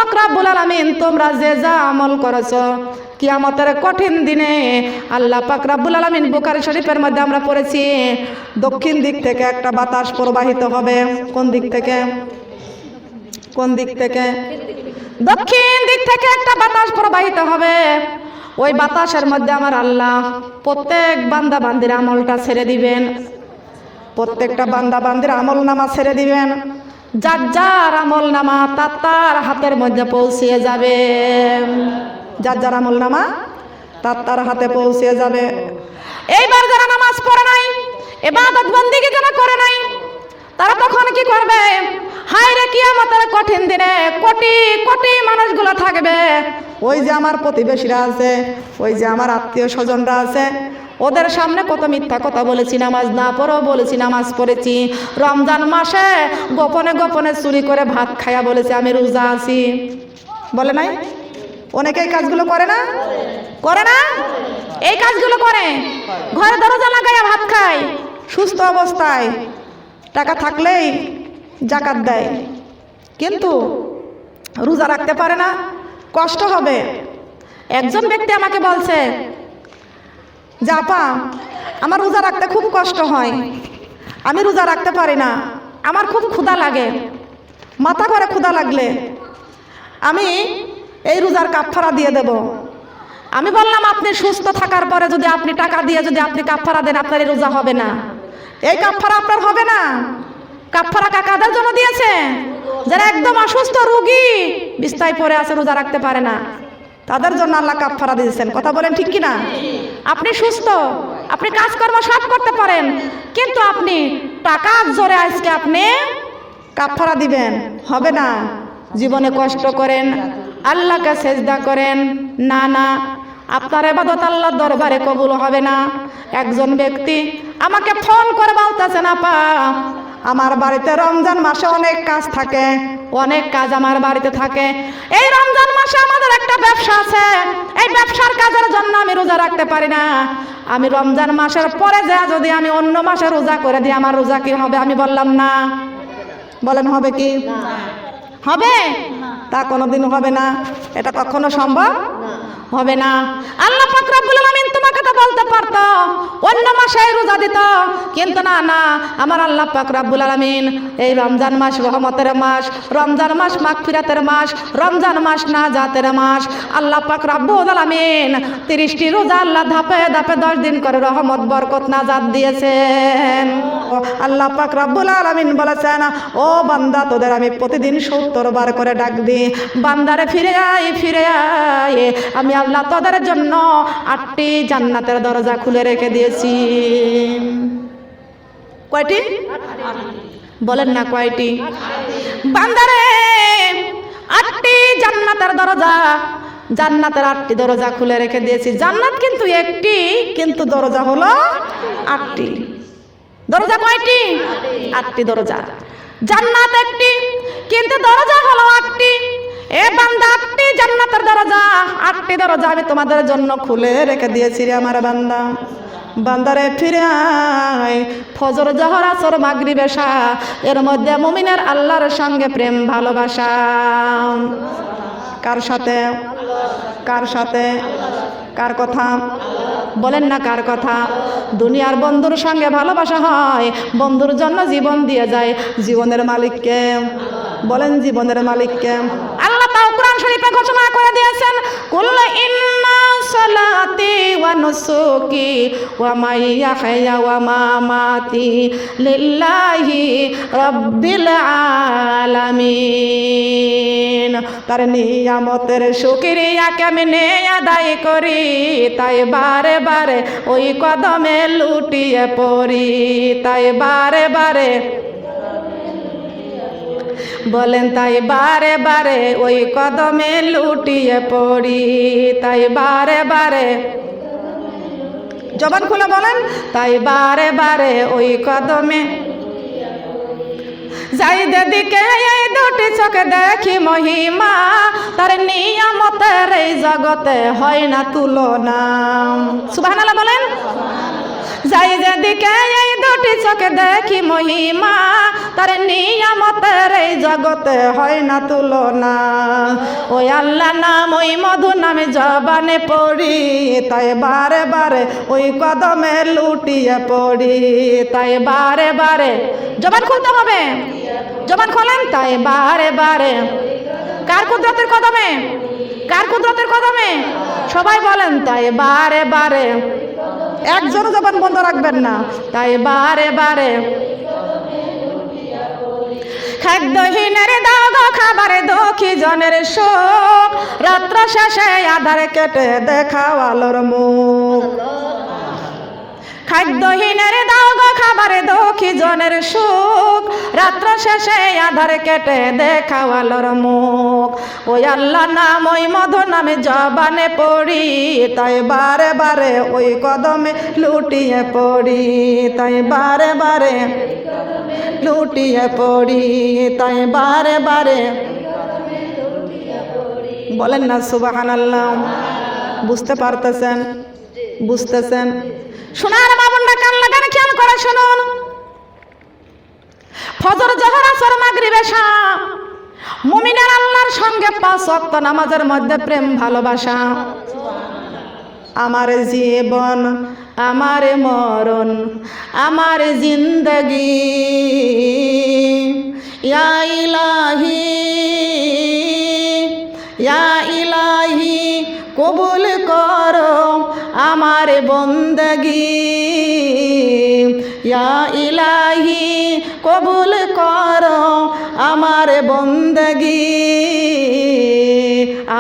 পাক রব্বুল আলামিন তোমরা যে যা আমল করেছো কিয়ামতের কঠিন দিনে আল্লাহ পাক রব্বুল আলামিন বুখারী শরীফের মধ্যে আমরা পড়েছি দক্ষিণ দিক থেকে একটা বাতাস প্রবাহিত হবে। কোন দিক থেকে? কোন দিক থেকে? দক্ষিণ দিক থেকে একটা বাতাস প্রবাহিত হবে। ওই বাতাসের মধ্যে আমার আল্লাহ প্রত্যেক বান্দা বান্দির আমলটা ছেড়ে দিবেন, প্রত্যেকটা বান্দা বান্দির আমল নামা ছেড়ে দিবেন। যার যার আমল নামা তার হাতের মধ্যে পৌঁছে যাবে, যার যার আমল নামা তার হাতে পৌঁছে যাবে। এইবার যারা নামাজ পড়ে নাই, ইবাদত বন্দেগী যারা করে নাই, তারা তখন কি করবে? হায় রে কিয়ামতের কঠিন দিনে কোটি কোটি মানুষগুলো থাকবে। ওই যে আমার প্রতিবেশীরা আছে, ওই যে আমার আত্মীয় স্বজনরা আছে, ওদের সামনে কত মিথ্যা কথা বলেছি, নামাজ না পড়েও বলেছি নামাজ পড়েছি। রমজান মাসে গোপনে গোপনে চুরি করে ভাত খাইয়া বলেছি আমি রোজা আছি, বলে নাই? অনেকেই কাজগুলো করে না? করে না? এই কাজগুলো করে, ঘরে দরজা লাগাইয়া ভাত খায়, সুস্থ অবস্থায় টাকা থাকলেই জাকাত দেয়, কিন্তু রোজা রাখতে পারে না, কষ্ট হবে। একজন ব্যক্তি আমাকে বলছে যে আপা আমার রোজা রাখতে খুব কষ্ট হয়, আমি রোজা রাখতে পারি না, আমার খুব ক্ষুধা লাগে, মাথা ভরে ক্ষুধা লাগলে আমি এই রোজার কাফারা দিয়ে দেব। আমি বললাম আপনি সুস্থ থাকার পরে যদি আপনি টাকা দিয়ে যদি আপনি কাফারা দেন আপনার এই রোজা হবে না, এই কাফারা আপনার হবে না। কাফারা কাকাদের জন্য দিয়েছে? যারা একদম অসুস্থ রোগী বিছানায় পড়ে আছে রোজা রাখতে পারে না, তাদের জন্য আল্লাহ কাফারা দিয়েছেন। কথা বলেন ঠিক কিনা? আপনি সুস্থ, আপনি কাজকর্ম সব করতে পারেন, কিন্তু আপনি টাকার জোরে আজকে আপনি কাফারা দিবেন, হবে না। জীবনে কষ্ট করেন, আল্লাহকে সেজদা করেন, না না আপনার ইবাদত আল্লাহর দরবারে কবুল হবে না। একজন ব্যক্তি আমাকে ফোন করে বলতেছে না আপা আমার বাড়িতে রমজান মাসে অনেক কাজ থাকে, অনেক কাজ আমার বাড়িতে থাকে, এই রমজান মাসে আমাদের একটা ব্যবসা আছে, এই ব্যবসার কাজের জন্য আমি রোজা রাখতে পারি না, আমি রমজান মাসের পরে যা যদি আমি অন্য মাসে রোজা করে দিই আমার রোজা কি হবে? আমি বললাম না। বলেন হবে কি? হবে? তা কোনোদিন হবে না, এটা কখনো সম্ভব হবে না। আল্লাহ পাক রব্বুল আলামিন তোমাকে তো বলতে পারতো অন্য মাসে রোজা দিত, কিন্তু না না, আমার আল্লাহ পাক রব্বুল আলামিন এই রমজান মাস রহমতের মাস, রমজান মাস মাগফিরাতের মাস, রমজান মাস নাজাতের মাস। আল্লাহ পাক রব্বুল আলামিন 30টি রোজা আল্লাহ ধাপে ধাপে 10 দিন করে রহমত বরকত নাজাত দিয়েছেন। আল্লাহ পাক রব্বুল আলামিন বলেছেন ও বান্দা তোদের আমি প্রতিদিন 70 বার করে ডাক দিই, বান্দারে ফিরে আয় ফিরে আয়, আমি আল্লাহ তোদের জন্য 8টি জান্নাতের দরজা খুলে রেখে দিয়েছি। কয়টি? বলেন না কয়টি? বান্দারে 8টি জান্নাতের দরজা, জান্নাতের 8টি দরজা খুলে রেখে দিয়েছি। জান্নাত কিন্তু একটি, কিন্তু দরজা হলো 8টি। দরজা কয়টি? 8টি দরজা। জান্নাত একটি, কিন্তু দরজা হলো 8টি। এ বান্দা 8টি জান্নাতের দরজা, 8টি দরজা আমি তোমাদের জন্য খুলে রেখে দিয়েছি রে আমার বান্দা। বান্দারে ফিরে আয়, ফজর জোহর আসর মাগরিব এশা এর মধ্যে মুমিনের আল্লাহর সঙ্গে প্রেম ভালোবাসা। কার সাথে? কার সাথে? কার কথা বলেন না? কার কথা? দুনিয়ার বন্ধুর সঙ্গে ভালোবাসা হয়, বন্ধুর জন্য জীবন দিয়ে যায়। জীবনের মালিককে বলেন, জীবনের মালিককে আল্লাহ তাও কোরআন শরীফে ঘোষণা করে দিয়েছেন, কুল ইন্না সালাতি ওয়া নুসুকি ওয়া মাইয়াহিয়া ওয়া মামাতি লিল্লাহি রাব্বিল আলামিন। তার নিয়ামতের শুকরিয়া কেমনে আদায় করি, তাই বারে বারে ওই কদমে লুটিয়ে পড়ি, তাই বারে বারে বলেন, তাই বারে বারে ওই কদমে লুটিয়ে পড়ি, তাই বারে বারে জবান খুলে বলেন, তাই বারে বারে ওই কদমে যাই দিকে এই দুটি চোখে দেখি মহিমা, তার নিয়ামতের এই জগতে হয় না তুলনা। সুবহানাল্লাহ বলেন। যাই যেদিকে এই দুটি চোখে দেখি মহিমা, তার নিয়ামতের এই জগতে হয় না তুলনা। ওই আল্লাহ নাম ওই মধু নামে জবানে পড়ি, তাই বারে বারে ওই কদমে লুটিয়ে পড়ি। তাই বারে বারে জবান খুলতে হবে, জবান খোলেন। তাই বারে বারে কার কুদরতের কদমে, কার কুদরতের কদমে সবাই বলেন। তাই বারে বারে, একজনও জবান বন্ধ রাখবেন না। তাই বারে বারে খাদ্যহীনের দাও গো খাবারে দুঃখী জনের সুখ, রাত্র শেষে আধারে কেটে দেখাও আলোর মুখ। খাদ্যহীনের দাও গো খাবারে দুঃখী জনের সুখ, রাত্র শেষে আধারে কেটে দেখাও আলোর মুখ। ওই আল্লাহ নাম ওই মধু নামে জবানে পড়ি, তাই বারে বারে ওই কদমে লুটিয়ে পড়ি। তাই বারে বারে লুটিয়ে পড়ি, তাই বারে বারে বলেন না সুবহানাল্লাহ। বুঝতে পারতেছেন, বুঝতেছেন? শোনার বাবুরা কান লাগানে খেয়াল করে শুনুন। ফজর, জোহর, আসর, মাগরিব, এশা মুমিনের আল্লাহর সঙ্গে 5 ওয়াক্ত নামাজের মধ্যে প্রেম ভালোবাসা। আমার জীবন, আমার মরণ, আমার জিন্দগি, ইয়া ইলাহি, ইয়া ইলাহি কবুল করো আমার বন্দগি, ইয়া ইলাহি কবুল করো আমার বন্দগি।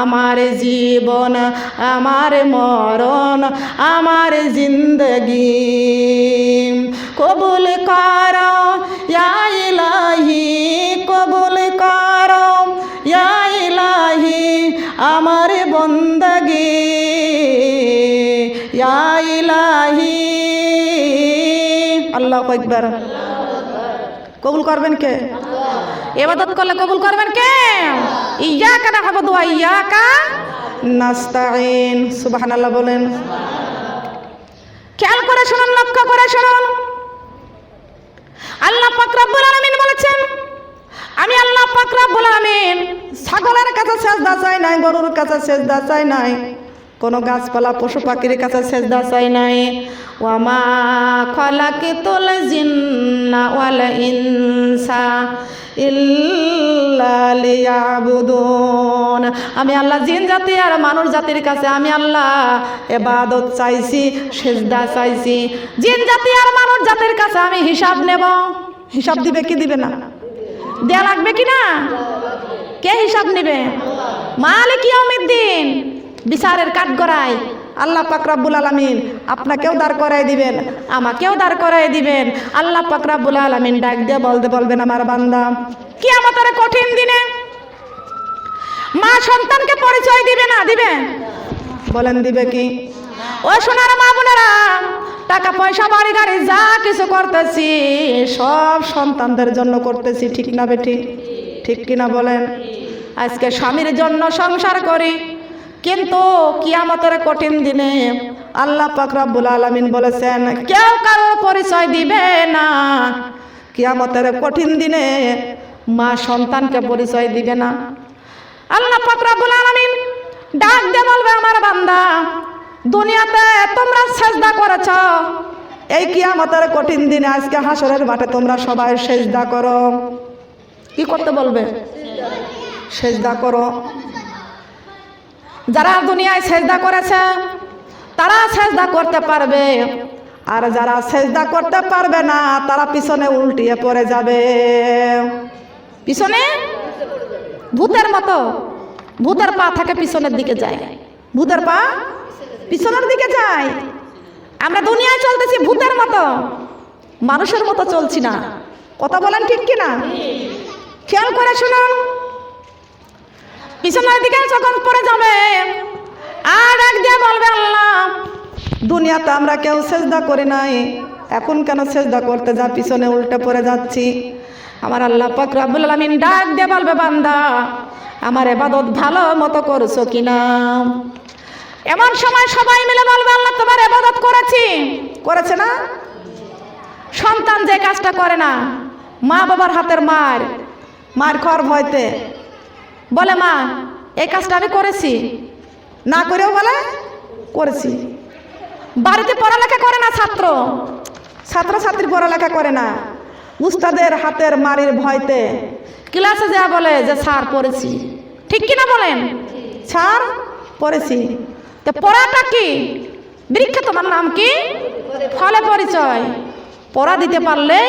আমার জীবন, আমার মরণ, আমার জিন্দগি কবুল করো ইয়া ইলাহি, কবুল করো ইয়া ইলাহি আমার বন্দগি, ইয়া ইলাহি। আল্লাহু আকবার। কবুল করবেন কে? ইবাদত করলে কবুল করবেন কে? ইয়াকা না'বুদু ওয়া ইয়াকা নাস্তাঈন। সুবহানাল্লাহ বলেন। খেয়াল করে শুনুন, লক্ষ্য করে শুনুন। আল্লাহ পাক রব্বুল আলামিন বলেছেন, আমি আল্লাহ পাক রব্বুল আলামিন ছাগলের কাছে সেজদা চাই নাই, গরুর কাছে সেজদা চাই নাই, কোনো গাছপালা পশু পাখির কাছে সেজদা চাই নাই। ওয়া মা খালাকাতুল জিন্না ওয়াল ইনসা ইল্লা লিয়াবুদুন। আমি আল্লাহ জিন জাতি আর মানুষ জাতির কাছে আমি আল্লাহ ইবাদত চাইছি, সেজদা চাইছি। জিন জাতি আর মানুষ জাতির কাছে আমি হিসাব নেব। হিসাব দিবে কি দিবে না? দেয়া লাগবে কি না? কে হিসাব নেবে? মালিক ইয়াউমিদ্দিন, বিচারের কাঠগড়ায় আল্লাহ পাক রব্বুল আলামিন আপনাকেও দাঁড় করাই দিবেন, আমাকেও দাঁড় করাই দিবেন। আল্লাহ পাক রব্বুল আলামিন ডাক দিয়ে বলবেন, আমার বান্দা কিয়ামতের কঠিন দিনে মা সন্তানকে পরিচয় দিবে না দিবে? বলেন দিবে কি? ও সোনার মা বোনেরা, টাকা পয়সা বাড়ি গাড়ি যা কিছু করতেছি সব সন্তানদের জন্য করতেছি, ঠিক না বেটি? ঠিক কিনা বলেন? আজকে স্বামীর জন্য সংসার করি, কিন্তু কিয়ামতের কঠিন দিনে আল্লাহ পাক রব্বুল আলামিন বলেছেন কেউ কারো পরিচয় দিবে না। কিয়ামতের কঠিন দিনে মা সন্তানকে পরিচয় দিবে না। আল্লাহ পাক রব্বুল আলামিন ডাক দিয়ে বলবে, আমার বান্দা দুনিয়াতে তোমরা সেজদা করেছ, এই কিয়ামতের কঠিন দিনে আজকে হাসরের মাঠে তোমরা সবাই সেজদা করো। কি করতে বলবে? সেজদা করো। যারা দুনিয়ায় সেজদা করেছে তারা সেজদা করতে পারবে, আর যারা সেজদা করতে পারবে না তারা পিছনে উল্টিয়ে পড়ে যাবে। পিছনে ভূতের মতো, ভূতের পা থাকে পিছনের দিকে যায়, ভূতের পা পিছনের দিকে যায়। আমরা দুনিয়ায় চলতেছি ভূতের মতো, মানুষের মতো চলছি না। কথা বলেন ঠিক কিনা? খেয়াল করে শুনুন। পিছনের দিকে যখন পড়ে যাবে আর এক দিয়ে বলবে, আল্লাহ দুনিয়াতে আমরা কেউ সেজদা করি নাই, এখন কেন সেজদা করতে যা পিছনে উল্টে পড়ে যাচ্ছি? আমার আল্লাহ পাক রব্বুল আলামিন ডাক দিয়ে বলবে, বান্দা আমার ইবাদত ভালো মতো করছো কিনা? এমন সময় সবাই মিলে বলবে আল্লাহ তোমার ইবাদত করেছি, করেছে না? সন্তান যে কাজটা করে না, মা বাবার হাতের মার খাওয়ার ভয়তে বলে মা এই কাজটা আমি করেছি, না করেও বলে করেছি। বাড়িতে পড়ালেখা করে না ছাত্রছাত্রী পড়ালেখা করে না, উস্তাদের হাতের মারির ভয়তে ক্লাসে যা বলে যে স্যার পড়েছি। ঠিক কিনা বলেন? স্যার পড়েছি। তো পড়াটা কি? বৃক্ষ তোমার নাম কি? ফলে পরিচয়। পড়া দিতে পারলে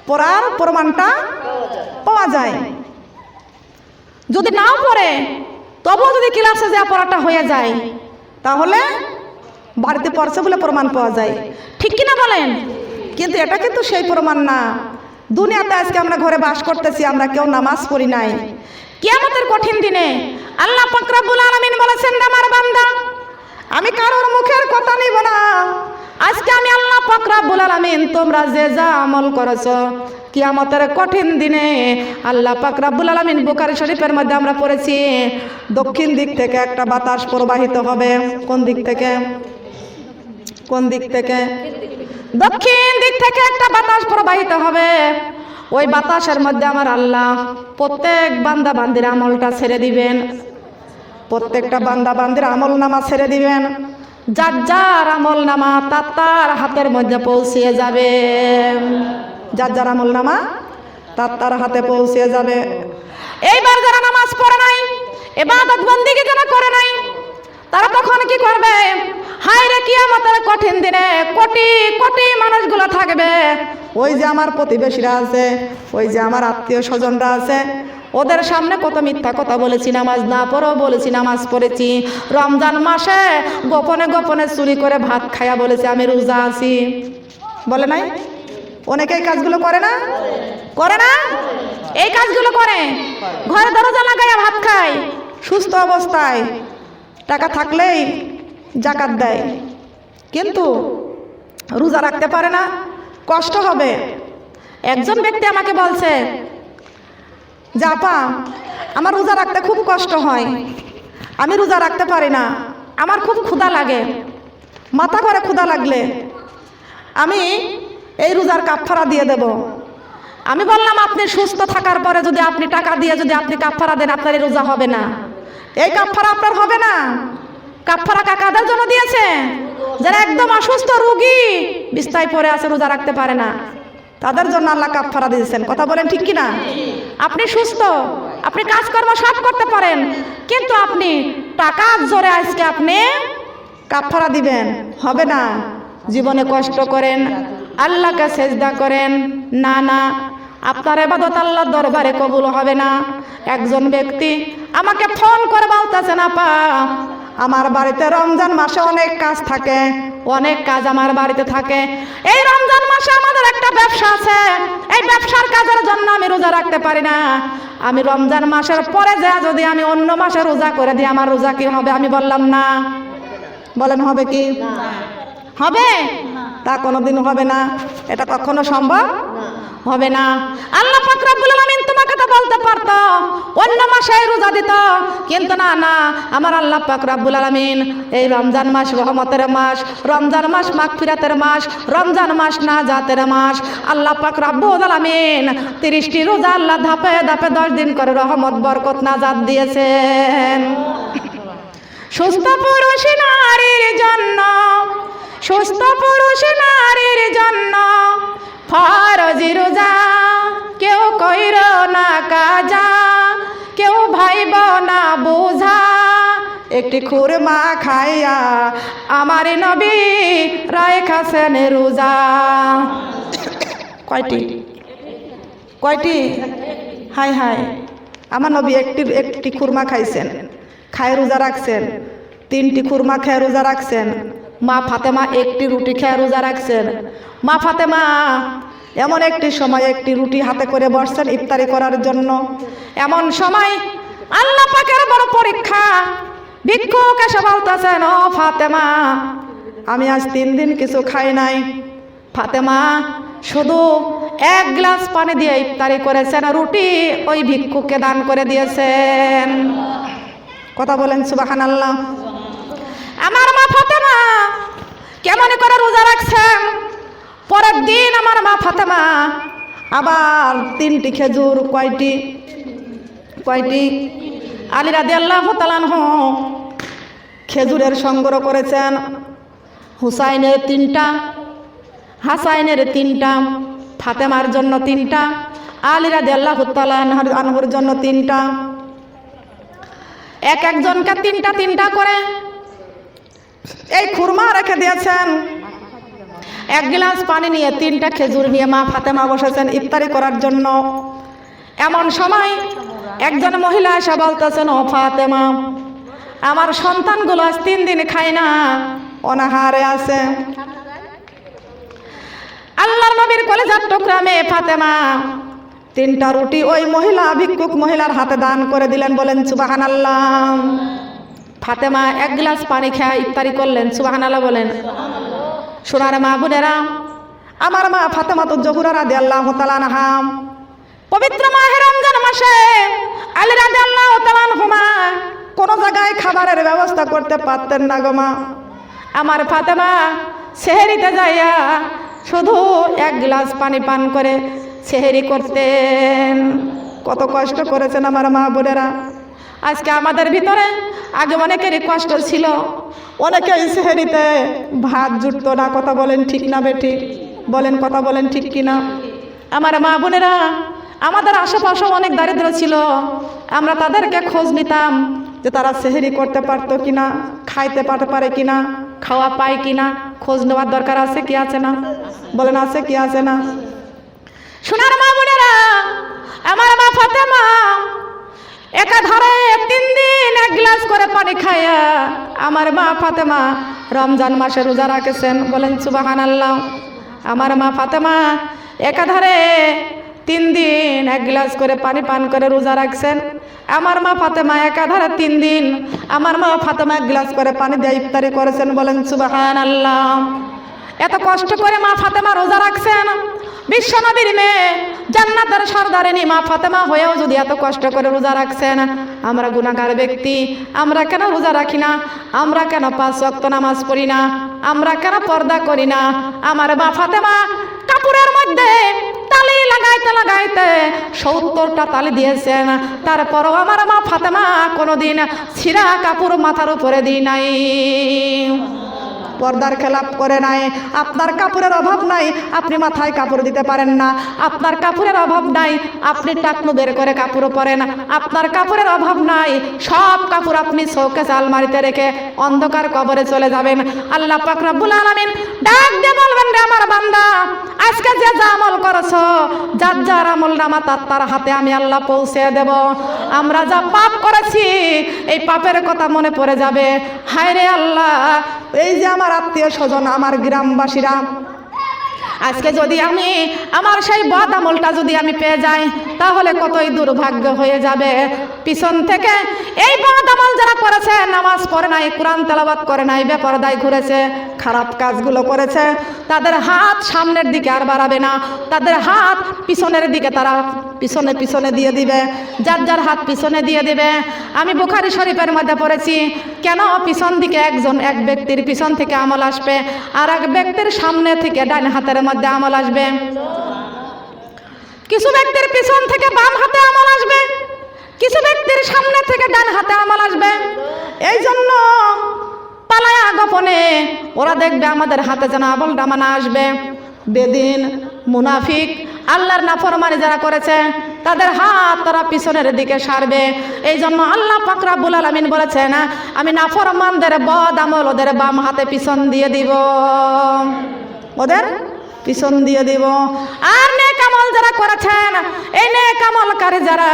পড়ার প্রমাণটা পাওয়া যায়। যদি নাও পড়ে তবুও যদি ক্লাসে যা পড়াটা হয়ে যায় তাহলে বাড়িতে পড়ছে বলে প্রমাণ পাওয়া যায়। ঠিক কিনা বলেন? কিন্তু এটা কিন্তু সেই প্রমাণ না। দুনিয়াতে আজকে আমরা ঘরে বাস করতেছি, আমরা কেউ নামাজ পড়ি নাই। কিয়ামতের কঠিন দিনে আল্লাহ পাক রব্বুল আলামিন বলেছেন, আমার বান্দা আমি কারোর মুখের কথা নিব না। আজকে আমি আল্লাহ পাক রব্বুল আলামিন তোমরা যে যা আমল করেছো কিয়ামতের কঠিন দিনে আল্লাহ পাক রব্বুল আলামিন বুখারী শরীফের মধ্যে আমরা পড়েছি, দক্ষিণ দিক থেকে একটা বাতাস প্রবাহিত হবে। কোন দিক থেকে? কোন দিক থেকে? দক্ষিণ দিক থেকে একটা বাতাস প্রবাহিত হবে। ওই বাতাসের মধ্যে আমার আল্লাহ প্রত্যেক বান্দা বান্দির আমলটা ছেড়ে দিবেন। প্রত্যেকটা বান্দা বান্দির আমল নামা ছেড়ে দিবেন। যার যার আমল নামা তার হাতের মধ্যে পৌঁছিয়ে যাবে। যার যার আমল নামা তার হাতে পৌঁছিয়ে যাবে। এইবার যারা নামাজ পড়ে নাই, ইবাদত বন্দেগী যারা করে নাই, তারা তখন কি করবে? হায় রে কিয়ামতের কঠিন দিনে কোটি কোটি মানুষগুলো থাকবে। ওই যে আমার প্রতিবেশীরা আছে, ওই যে আমার আত্মীয় স্বজনরা আছে, ওদের সামনে কত মিথ্যা কথা বলেছি, নামাজ না পড়েও বলেছি নামাজ পড়েছি। রমজান মাসে গোপনে গোপনে চুরি করে ভাত খাইয়া বলেছি আমি রোজা আছি, বলে নাই? অনেকে এই কাজগুলো করে না? করে না? এই কাজগুলো করে। ঘরে দরজা লাগাইয়া ভাত খায়, সুস্থ অবস্থায় টাকা থাকলেই জাকাত দেয়, কিন্তু রোজা রাখতে পারে না, কষ্ট হবে। একজন ব্যক্তি আমাকে বলছে যে আপা আমার রোজা রাখতে খুব কষ্ট হয়, আমি রোজা রাখতে পারি না, আমার খুব ক্ষুধা লাগে, মাথা করে ক্ষুধা লাগলে আমি এই রোজার কাফারা দিয়ে দেব। আমি বললাম আপনি সুস্থ থাকার পরে যদি আপনি টাকা দিয়ে যদি আপনি কাফারা দেন আপনার এই রোজা হবে না। এই কাফারা আপনার হবে না। কাফারা কাদের জন্য দিয়েছে? যারা একদম অসুস্থ রোগী বিছানায় পড়ে আছে, রোজা রাখতে পারে না, তাদের জন্য আল্লাহ কাফারা দিয়েছেন। কথা বলেন ঠিক কিনা? আপনি সুস্থ, আপনি কাজকর্ম সব করতে পারেন, কিন্তু আপনি টাকার জোরে আজকে আপনি কাফারা দিবেন, হবে না। জীবনে কষ্ট করেন, আল্লাহকে সেজদা করেন, না না আপনার ইবাদত আল্লাহর দরবারে কবুল হবে না। একজন ব্যক্তি আমাকে ফোন করে বলতেছেন আপা আমার বাড়িতে রমজান মাসে অনেক কাজ থাকে, অনেক কাজ আমার বাড়িতে থাকে। এই রমজান মাসে আমাদের একটা ব্যবসা আছে, এই ব্যবসার কাজের জন্য আমি রোজা রাখতে পারি না। আমি রমজান মাসের পরে যা যদি আমি অন্য মাসে রোজা করে দিই আমার রোজা কি হবে? আমি বললাম না। বলেন হবে কি? হবে? তা কোনোদিন হবে না, এটা কখনো সম্ভব হবে না। আল্লাহ পাক রব্বুল আলামিন তোমাকে তো বলতে পারতো অন্য মাসে রোজা দিত, কিন্তু না না, আমার আল্লাহ পাক রব্বুল আলামিন এই রমজান মাস রহমতের মাস, রমজান মাস মাগফিরাতের মাস, রমজান মাস নাজাতের মাস। আল্লাহ পাক রব্বুল আলামিন 30টি রোজা আল্লাহ ধাপে ধাপে 10 দিন করে রহমত বরকত নাজাত দিয়েছেন। সুস্থ পুরুষ নারীর জন্য, সুস্থ পুরুষ নারীর জন্য ফরজি রোজা, কেউ কইর না কাজা, কেউ ভাইব না বোঝা, একটি খুরমা খাইয়া আমার নবী রাখাছেন রোজা। কয়টি? কয়টি? হাই হাই, আমার নবী একটি খুরমা খাইছেন, খায় রোজা রাখছেন। 3টি খুরমা খেয়ে রোজা রাখছেন। মা ফাতেমা 1টি রুটি খেয়ে রোজা রাখছেন। মা ফাতেমা এমন একটি সময় একটি রুটি হাতে করে বসছেন ইফতারি করার জন্য। এমন সময় আল্লাহ পাকের বড় পরীক্ষা, ভিক্ষুক এসে বলতেছেন ও ফাতেমা আমি আজ 3 দিন কিছু খাই নাই। ফাতেমা শুধু 1 গ্লাস পানি দিয়ে ইফতারি করেছেন, রুটি ওই ভিক্ষুককে দান করে দিয়েছেন। কথা বলেন সুবহানাল্লাহ। আমার মা ফাতেমা কেমন করে রোজা রাখছেন। পরের দিন আমার মা ফাতেমা আবার 3টি খেজুর, কয়টি আলী রাদিয়াল্লাহু তাআলা আনহু খেজুরের সংগ্রহ করেছেন। হুসাইনের 3টা, হাসাইনের 3টা, ফাতেমার জন্য 3টা, আলী রাদিয়াল্লাহু তাআলা আনহুর জন্য 3টা। একজনকে 3টা করে এই খুরমা রেখে দিয়েছেন। 1 গ্লাস পানি নিয়ে 3টা খেজুর নিয়ে মা ফাতেমা বসেছেন ইফতারি করার জন্য। এমন সময় একজন মহিলা এসে বলতেছেন, ও ফাতেমা, আমার সন্তানগুলো আজ 3 দিন খায় না, অনাহারে আছে। আল্লাহর নবীর কলেজার টুকরা মেয়ে ফাতেমা 3টা রুটি ওই মহিলা, ভিক্ষুক মহিলার হাতে দান করে দিলেন। বলেন সুবহানাল্লাহ। ফাতেমা 1 গ্লাস পানি খেয়ে ইফতারি করলেন। সুবহানাল্লাহ বলেন। সোনার মা বোনেরা, আমার মা ফাতেমা তো জোহরা রাদিয়াল্লাহু তাআলা আনহা পবিত্র মাহে রমজান মাসে আলী রাদিয়াল্লাহু তাআলা আনহুমা কোন জায়গায় খাবারের ব্যবস্থা করতে পারতেন না গো মা। আমার ফাতেমা সেহরিতে যাইয়া শুধু 1 গ্লাস পানি পান করে সেহরি করতেন। কত কষ্ট করেছেন আমার মা বোনেরা। আজকে আমাদের ভিতরে আগে অনেকেরই কষ্ট ছিল, অনেকেই সেহরিতে ভাত জুটতো না। কথা বলেন ঠিক না বেঠিক? বলেন, কথা বলেন ঠিক কিনা? আমার মা বোনেরা, আমাদের আশেপাশে অনেক দারিদ্র ছিল, আমরা তাদেরকে খোঁজ নিতাম যে তারা সেহরি করতে পারতো কিনা, খাইতে পারে কিনা, খাওয়া পায় কিনা, খোঁজ নেওয়ার দরকার আছে কি আছে না? বলেন আছে কি আছে না? সোনার মা বোনেরা, আমার মা ফাতেমা একাধারে 3 দিন 1 গ্লাস করে পানি খায়া আমার মা ফাতেমা রমজান মাসে রোজা রাখেছেন। বলেন সুবহানাল্লাহ। আমার মা ফাতেমা একাধারে 3 দিন 1 গ্লাস করে পানি পান করে রোজা রাখছেন। আমার মা ফাতেমা একাধারে 3 দিন আমার মা ফাতেমা 1 গ্লাস করে পানি দিয়ে ইফতারি করেছেন। বলেন সুবহানাল্লাহ। এত কষ্ট করে মা ফাতেমা রোজা রাখছেন। বিশ্বনবীর মেয়ে, জান্নাতের সর্দারিনী মা ফাতেমা হয়েও যদি এত কষ্ট করে রোজা রাখছেন, আমরা গুনাহগার ব্যক্তি, আমরা কেন রোজা রাখি না? আমরা কেন 5 ওয়াক্ত নামাজ পড়ি না? আমরা কেন পর্দা করি না? আমার মা ফাতেমা কাপড়ের মধ্যে তালি লাগাইতে 70টা তালি দিয়েছেন। তারপরও আমার মা ফাতেমা কোনোদিন ছিঁড়া কাপড় মাথার উপরে দিই নাই, পর্দার খেলাপ করে নাই। আপনার কাপড়ের অভাব নাই, আপনি মাথায় কাপড় দিতে পারেন না। আপনার কাপড়ের অভাব নাই, আপনি টাকনু বের করে কাপড় পরেন। আপনার কাপড়ের অভাব নাই, সব কাপড় আপনি শোকেস আলমারিতে রেখে অন্ধকার কবরে চলে যাবেন। আল্লাহ পাক রব্বুল আলামিন ডাক দিয়ে বলবেন, রে আমার বান্দা, আজকে যে যা আমল করেছো, যার আমল নামা তার হাতে আমি আল্লাহ পৌঁছে দেব। আমরা যা পাপ করেছি এই পাপের কথা মনে পড়ে যাবে। হায় রে আল্লাহ, এই যে আমার আত্মীয় স্বজন, আমার গ্রামবাসীরা, আজকে যদি আমি আমার সেই বদ আমলটা যদি আমি পেয়ে যাই, তাহলে কতই দুর্ভাগ্য হয়ে যাবে। পিছন থেকে এই বদ আমল যারা করেছে, নামাজ পড়ে নাই, কোরআন তেলাওয়াত করে নাই, বেপরদায় ঘুরেছে, খারাপ কাজগুলো করেছে, তাদের হাত সামনের দিকে আর বাড়াবে না, তাদের হাত পিছনের দিকে তারা পিছনে দিয়ে দিবে। যার হাত পিছনে দিয়ে দিবে। আমি বুখারী শরীফের মধ্যে পড়েছি, কেন পিছন দিকে এক ব্যক্তির পিছন থেকে আমল আসবে, আর এক ব্যক্তির সামনে থেকে ডান হাতের মধ্যে আমল আসবে। কিছু ব্যক্তির পিছন থেকে বাম হাতে আমল আসবে, কিছু ব্যক্তির সামনে থেকে ডান হাতে আমল আসবে। এই জন্য পালায়া গোপনে ওরা দেখবে আমাদের হাতে যেন আমল ডামানা আসবে। বেদিন, মুনাফিক, আল্লাহর নাফরমানি যারা করেছে, তাদের হাত তারা পিছনের দিকে সারবে। এই জন্য আল্লাহ পাক রব্বুল আলামিন বলেছেন, আমি নাফরমানদের বদ আমল ওদের বাম হাতে পিছন দিয়ে দিব, ওদের পিছন দিয়ে দিব। আর নেক আমল যারা করেছেন, এই নেক আমলকারী যারা,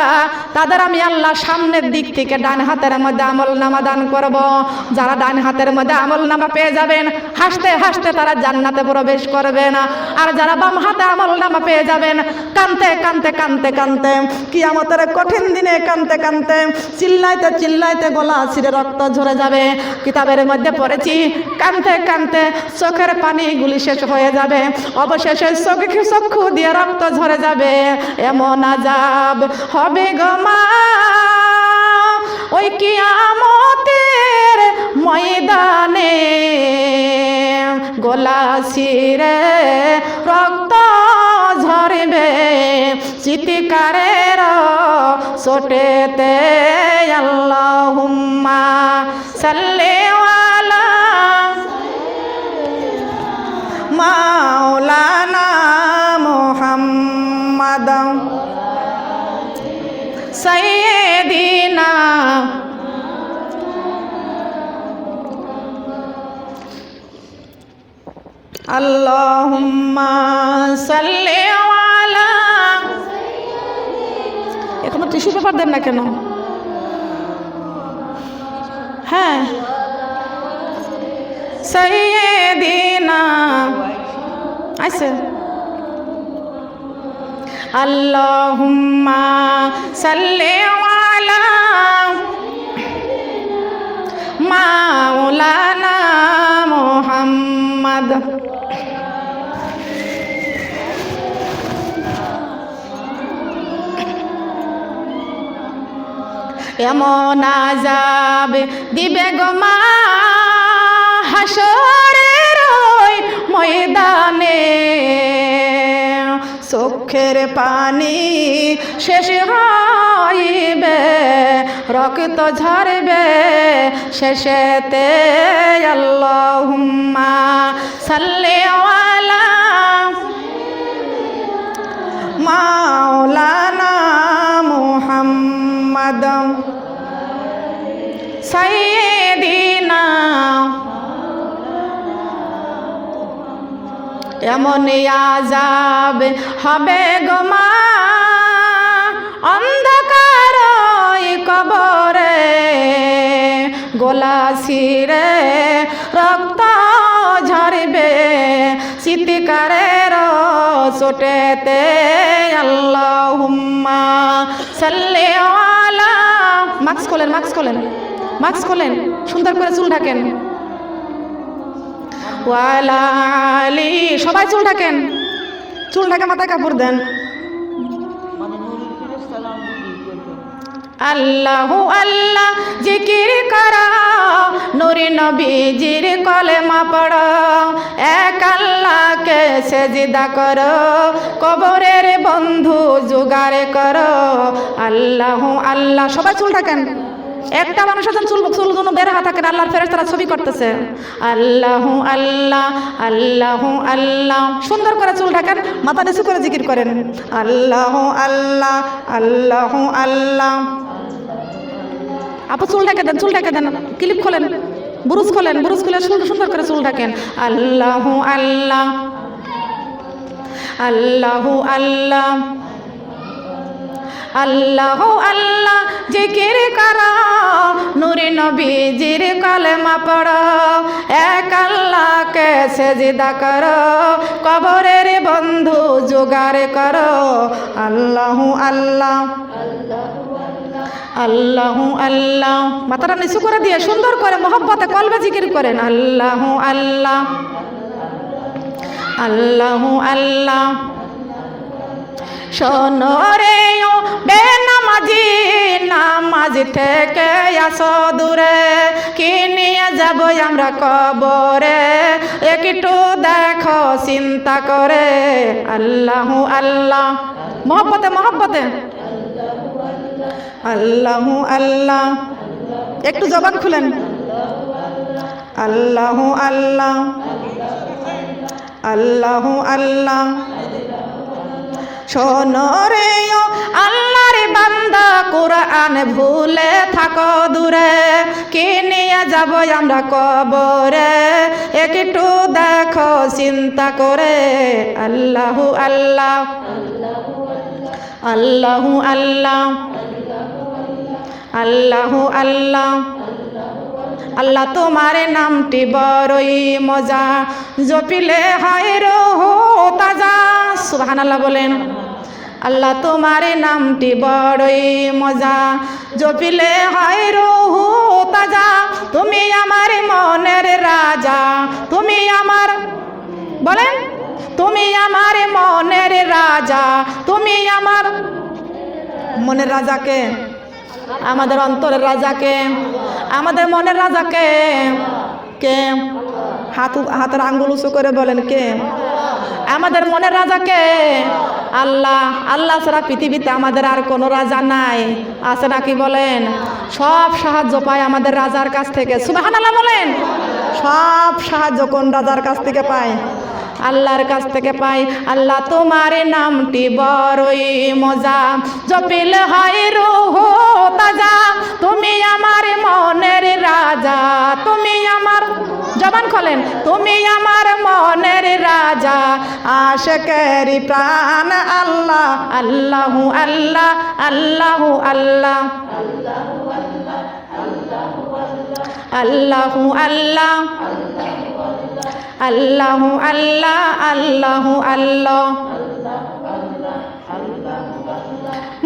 তাদের আমি আল্লাহ সামনের দিক থেকে ডান হাতের মধ্যে আমল নামা দান করব। যারা ডান হাতের মধ্যে আমল নামা পেয়ে যাবেন, হাসতে হাসতে তারা জান্নাতে প্রবেশ করবেন। আর যারা বাম হাতে আমল নামা পেয়ে যাবেন, কানতে কিয়ামতের কঠিন দিনে কানতে চিল্লাইতে গলা ছিঁড়ে রক্ত ঝরে যাবে। কিতাবের মধ্যে পড়েছি, কানতে চোখের পানিগুলি শেষ হয়ে যাবে, অবশেষে চক্ষু দিয়ে রক্ত ঝরে যাবে। এমন আযাব হবে গো মা ওই কিয়ামতের ময়দানে, গলা ছিঁড়ে রক্ত ঝরবে চিৎকারের চোটেতে আল্লাহুম্মা সাল্লি আলা মাওলানা মুহাম্মাদ সাইয়্যিদিনা আল্লাহুম্মা সাল্লি আলা এখনো টিস্যু পেপার দেন না কেন? হ্যাঁ সাইয়্যিদিনা আইছে আল্লাহুম্মা সাল্লি আলা মাওলানা মুহাম্মাদ এমন আযাব দিবে গো মা হাসরের ওই ময়দানে চোখের পানি শেষ হইবে রক্ত ঝরবে শেষেতে আল্লাহুম্মা সাল্লি আলা মাওলানা মুহাম্মাদ সাইয়্যিদিনা এমন আযাব হবে গো মা অন্ধকার কবরে গলা ছিঁড়ে রক্ত ঝরবে চিৎকারের চোটেতে আল্লাহুম্মা সাল্লি আলা মাস্ক খোলেন মাস্ক খোলেন মাস্ক খোলেন সুন্দর করে চুল ঢাকেন ওয়ালা আলী সবাই চুল ঢাকেন চুল ঢাকে মাথায় কাপড় দেন আল্লাহু আল্লাহ জিকির করা নূরে নবীজির কলেমা পড়ো এক আল্লাহকে সেজদা করো কবরের বন্ধু জোগাড় করো আল্লাহু আল্লাহ সবাই চুল ঢাকেন একটা মানুষের চুলগুলো বের হয়ে থাকে আল্লাহর ফেরেশতারা ছবি করতেছে আল্লাহু আল্লাহ আল্লাহু আল্লাহ সুন্দর করে চুল ঢাকেন মাথা নিচু করে জিকির করেন আল্লাহু আল্লাহ আল্লাহু আল্লাহ আপু চুল ঢাকে দেন ক্লিপ খোলেন বুরুজ খুলে সুন্দর করে চুল ঢাকেন আল্লাহু আল্লাহ আল্লাহু আল্লাহ আল্লাহু আল্লাহ জিকির করো নূরে নবীজির কলেমা পড়ো এক আল্লাহকে সেজদা করো কবরের বন্ধু জোগাড় করো আল্লাহু আল্লাহ আল্লাহু আল্লাহ মাথাটা নিচু করে দিয়ে সুন্দর করে মহব্বতে কলবে জিকির করেন আল্লাহু আল্লাহ আল্লাহু আল্লাহ শোনো রে ও বেনামাজি নামাজ থেকে আসো দূরে কি নিয়ে যাব আমরা কবরে একটু দেখো চিন্তা করে আল্লাহু আল্লাহ মহব্বতে আল্লাহু আল্লাহ একটু জবান খুলেন আল্লাহু আল্লাহ আল্লাহু আল্লাহ শোনো রে ও আল্লাহর বান্দা কুরআন ভুলে থাকো দূরে কি নিয়ে যাব আমরা কবরে একটু দেখো চিন্তা করে আল্লাহু আল্লাহ আল্লাহু আল্লাহ আল্লাহু আল্লাহ আল্লাহ তোমার নামটি বড়ই মজা জপিলে হয় রূহ তাজা সুবহানাল্লাহ বলেন আল্লাহ তোমার নামটি বড়ই মজা জপিলে হয় রূহ তাজা তুমি আমার মনের রাজা তুমি আমার বলেন তুমি আমার মনের রাজা তুমি আমার মনের রাজাকে আমাদের অন্তরের রাজাকে আমাদের মনের রাজাকে কে হাতের আঙ্গুল উঁচু করে বলেন কে? আমাদের মনের রাজা কে? আল্লাহ। আল্লাহ ছাড়া পৃথিবীতে আমাদের আর কোনো রাজা নাই, আছে নাকি বলেন? সব সাহায্য পায় আমাদের রাজার কাছ থেকে। সুবহানাল্লাহ বলেন। সব সাহায্য কোন রাজার কাছ থেকে পায়? আল্লাহর কাছ থেকে পাই। আল্লাহ তোমার নামটি বড়ই মজা, জপিল হয় রূহ তাজা। তুমি আমার মনের রাজা, তুমি আমার, জবান খোলেন, তুমি আমার মনের রাজা, আশিকের প্রাণ আল্লাহ। আল্লাহু আল্লাহ, আল্লাহু আল্লাহ, আল্লাহু আল্লাহ, আল্লাহু আল্লাহ, আল্লাহু আল্লাহ।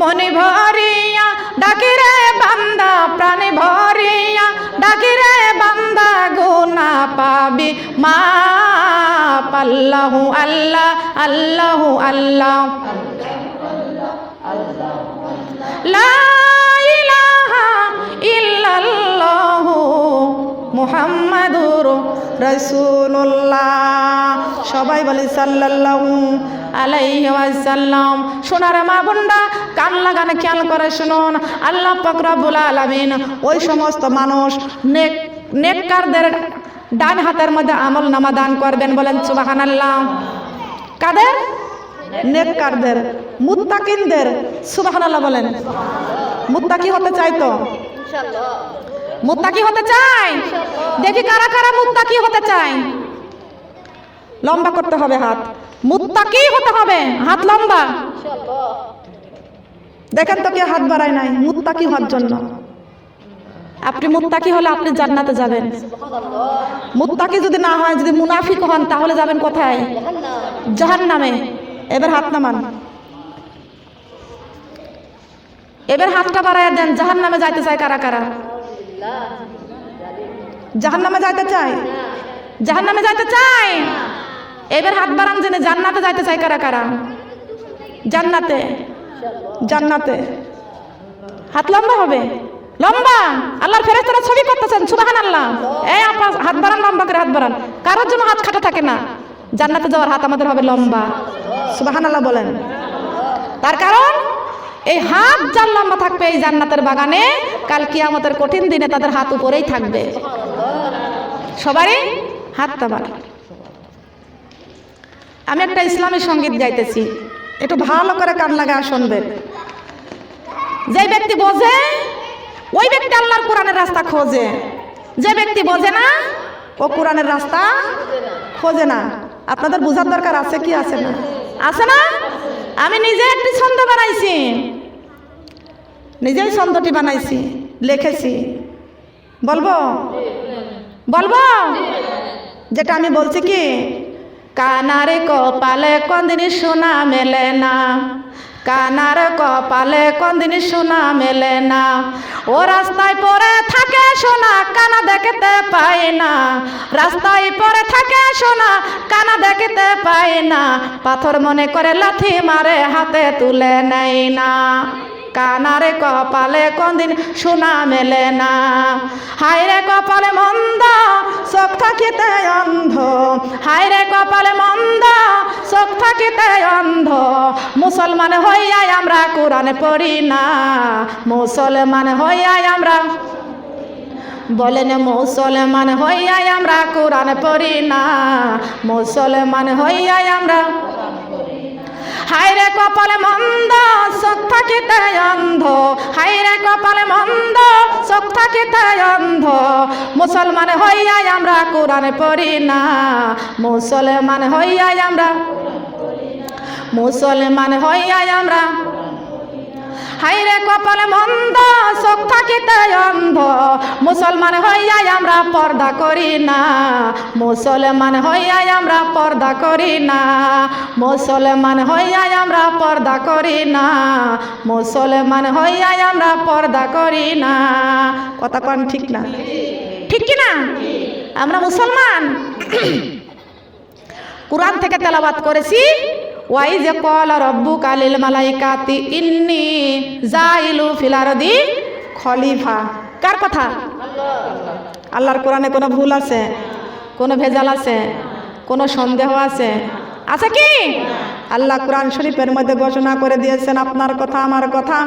মনে ভরিয়া ডাকিরে বান্দা, প্রাণে ভরিয়া ডাকিরে বান্দা, গুনা পাবি মাপ। আল্লাহু আল্লাহ, আল্লাহু আল্লাহ, লা ইলাহা ইল্লাল্লাহু মুহাম্মাদুর রাসূলুল্লাহ। সবাই বলে সাল্লাল্লাহু আলাইহি ওয়াসাল্লাম। সোনার মা বোনরা, কান লাগানে খেয়াল করে শুনুন। আল্লাহ পাক রব্বুল আলামিন ওই সমস্ত মানুষ নেককারদের ডান হাতের মধ্যে আমল নামা দান করবেন, বলেন সুবহানাল্লাহ। কাদের? নেককারদের, মুত্তাকিনদের। সুবহানাল্লাহ বলেন। মুত্তাকি হতে চাই তো? ইনশাআল্লাহ। মুত্তাকি হতে চাই? দেখি কারা কারা মুত্তাকি হতে চায়। লম্বা করতে হবে হাত, মুত্তাকি হতে হবে, হাত লম্বা। দেখেন তো কে হাত বাড়ায় নাই মুত্তাকি হওয়ার জন্য। আপনি মুত্তাকি হলে আপনি জান্নাতে যাবেন। মুত্তাকি যদি না হয়, যদি মুনাফিক হন, তাহলে যাবেন কোথায়? জাহান্নামে। এবার হাত নামান, এবার হাতটা বাড়ায় দেন। জাহান্নামে যাইতে চায় কারা কারা? জাহান্নামে যাইতে চায়? জাহান্নামে যাইতে চায়? এবার হাত বাড়ান জেনে জান্নাতে যাইতে চায় কারা কারা? জান্নাতে, জান্নাতে। হাত লম্বা হবে, লম্বা। আল্লাহর ফেরেশতারা ছবি করতেছেন। সুবহানাল্লাহ। এই আপা হাত বাড়ান, লম্বা করে হাত বাড়ান। কারোর জন্য হাত খাটা থাকে না। জান্নাতে যাওয়ার হাত আমাদের হবে লম্বা। সুবহানাল্লাহ বলেন। তার কারণ এই হাত যার লম্বা থাকবে এই জান্নাতের বাগানে, কাল কিয়ামতের কঠিন দিনে তাদের হাত উপরেই থাকবে। সবারই হাতটা বাড়ে। আমি একটা ইসলামী সঙ্গীত গাইতেছি, একটু ভালো করে কান লাগা শুনবেন। যে ব্যক্তি বোঝে ওই ব্যক্তি আল্লাহর কোরআনের রাস্তা খোঁজে, যে ব্যক্তি বোঝে না ও কোরআনের রাস্তা খোঁজে না। আপনাদের বোঝার দরকার আছে কি আছে না? আছে না? আমি নিজে একটি ছন্দ বানাইছি, নিজেই ছন্দটি বানাইছি, লিখেছি। বলবো? বলবো? যেটা আমি বলছি কি, কানার কপালে কোনদিন সোনা মেলে না, কানার কপালে কোনদিন সোনা মেলে না। ও রাস্তায় পড়ে থাকে সোনা, কানা দেখতে পায় না। রাস্তায় পড়ে থাকে সোনা, কানা দেখতে পায় না। পাথর মনে করে লাথি মারে, হাতে তুলে নেয় না। কানারে কপালে কোনদিন সোনা মেলে না। হায়রে কপালে মন্দ, চোখ থাকিতে অন্ধ। হায়রে কপালে মন্দ, চোখ থাকিতে অন্ধ। মুসলমান হইয়াই আমরা কোরআন পড়ি না। মুসলমান হইয়াই আমরা, বলেন মুসলমান হইয়াই আমরা কোরআন পড়ি না। মুসলমান হইয়াই আমরা। হায়রে কপালে মন্দ, চোখ থাকিতে অন্ধ। হায়রে কপালে মন্দ, চোখ থাকিতে অন্ধ। মুসলমান হইয়াই আমরা কোরআন পড়ি না। মুসলমান হইয়াই আমরা, মুসলমান হইয়াই আমরা। হায়রে কপালে মন্দ, চোখ থাকিতে অন্ধ। মুসলমান হইয়াই আমরা পর্দা করি না। মুসলমান হইয়াই আমরা পর্দা করি না। মুসলমান হইয়াই আমরা পর্দা করি না। মুসলমান হইয়াই আমরা পর্দা করি না। কথা কোন ঠিক না? ঠিক কি না? আমরা মুসলমান। কুরআন থেকে তেলাওয়াত করেছি, ওয়াইজ ক্বালা রাব্বুকা লিল মালাইকাতি ইন্নী জাইলু ফিল আরদি খলিফা। কার কথা? আল্লাহর কোরআনে কোনো ভুল আছে? কোনো ভেজাল আছে? কোনো সন্দেহ আছে? আছে কি? আল্লাহ কোরআন শরীফের মধ্যে ঘোষণা করে দিয়েছেন আপনার কথা আমার কথা